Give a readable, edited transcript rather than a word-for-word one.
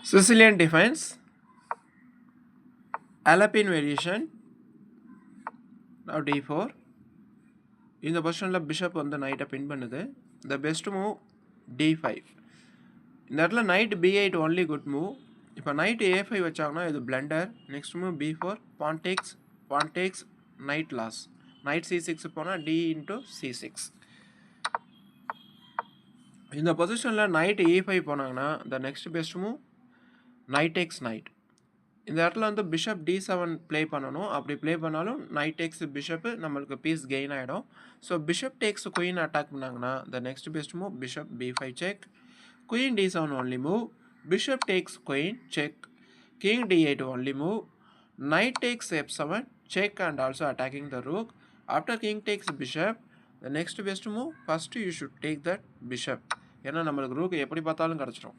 Sicilian defense, Alpine variation. Now d4. இந்த பொசிஷனில் bishop வந்து நைட்டை பின் பண்ணுது. The best move d5. இந்த இடத்துல knight b8 only good move. இப்போ நைட் a5 வச்சாங்கன்னா இது blunder. Next move b4, pawn takes, knight loss. Knight c6 போனால் d இன்ட்டு c6. இந்த பொசிஷனில் நைட் e5 போனாங்கன்னா the next best move knight takes knight. இந்த இடத்துல வந்து பிஷப் d7 ப்ளே பண்ணணும். அப்படி ப்ளே பண்ணாலும் நைட் டேக்ஸ் பிஷப்பு நம்மளுக்கு பீஸ் கெயின் ஆகிடும். So bishop takes queen attack பண்ணாங்கன்னா the next best move bishop b5 check, queen d7 only move, bishop takes queen check, king d8 only move, knight takes f7 check and also attacking the rook. After king takes bishop, the next best move first you should take that bishop. ஏன்னா நம்மளுக்கு rook எப்படி பார்த்தாலும் கிடச்சிரும்.